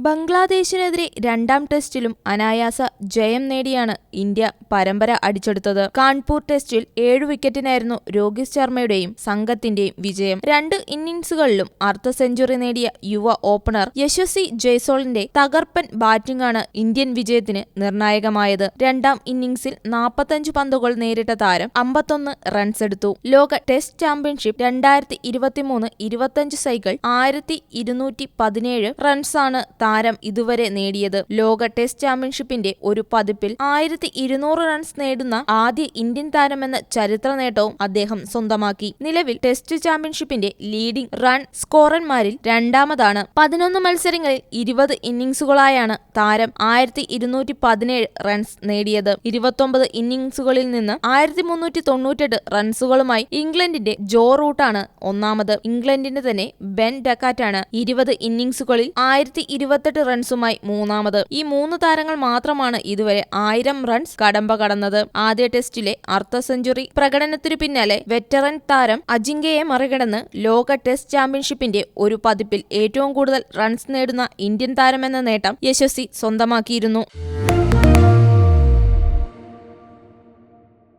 ബംഗ്ലാദേശിനെതിരെ രണ്ടാം ടെസ്റ്റിലും അനായാസ ജയം നേടിയാണ് ഇന്ത്യ പരമ്പര അടിച്ചെടുത്തത്. കാൺപൂർ ടെസ്റ്റിൽ 7 വിക്കറ്റിനായിരുന്നു രോഹിത് ശർമ്മയുടെയും സംഘത്തിന്റെയും വിജയം. 2 ഇന്നിംഗ്സുകളിലും അർദ്ധ സെഞ്ചുറി നേടിയ യുവ ഓപ്പണർ യശസ്വി ജയ്സ്വാളിന്റെ തകർപ്പൻ ബാറ്റിംഗാണ് ഇന്ത്യൻ വിജയത്തിന് നിർണായകമായത്. രണ്ടാം ഇന്നിംഗ്സിൽ 45 പന്തുകൾ നേരിട്ട താരം 51 റൺസെടുത്തു. ലോക ടെസ്റ്റ് ചാമ്പ്യൻഷിപ്പ് 2023-25 സൈക്കിൾ 1217 റൺസാണ് താരം ഇതുവരെ നേടിയത്. ലോക ടെസ്റ്റ് ചാമ്പ്യൻഷിപ്പിന്റെ ഒരു പതിപ്പിൽ 1200 റൺസ് നേടുന്ന ആദ്യ ഇന്ത്യൻ താരമെന്ന ചരിത്ര നേട്ടവും അദ്ദേഹം സ്വന്തമാക്കി. നിലവിൽ ടെസ്റ്റ് ചാമ്പ്യൻഷിപ്പിന്റെ ലീഡിംഗ് റൺ സ്കോറർമാരിൽ രണ്ടാമതാണ്. 11 മത്സരങ്ങളിൽ 20 ഇന്നിംഗ്സുകളായാണ് താരം 1217 റൺസ് നേടിയത്. 29 ഇന്നിംഗ്സുകളിൽ നിന്ന് 1398 റൺസുകളുമായി ഇംഗ്ലണ്ടിന്റെ ജോ റൂട്ടാണ് ഒന്നാമത്. ഇംഗ്ലണ്ടിന്റെ തന്നെ ബെൻ ഡക്കാറ്റാണ് 20 ഇന്നിംഗ്സുകളിൽ 1028 റൺസുമായി മൂന്നാമത്. ഈ 3 താരങ്ങൾ മാത്രമാണ് ഇതുവരെ 1000 റൺസ് കടമ്പ കടന്നത്. ആദ്യ ടെസ്റ്റിലെ അർദ്ധ സെഞ്ചുറി പ്രകടനത്തിനു പിന്നാലെ വെറ്ററൻ താരം അജിങ്കയെ മറികടന്ന് ലോക ടെസ്റ്റ് ചാമ്പ്യൻഷിപ്പിന്റെ ഒരു പതിപ്പിൽ ഏറ്റവും കൂടുതൽ റൺസ് നേടുന്ന ഇന്ത്യൻ താരമെന്ന നേട്ടം യശസ്വി സ്വന്തമാക്കിയിരുന്നു.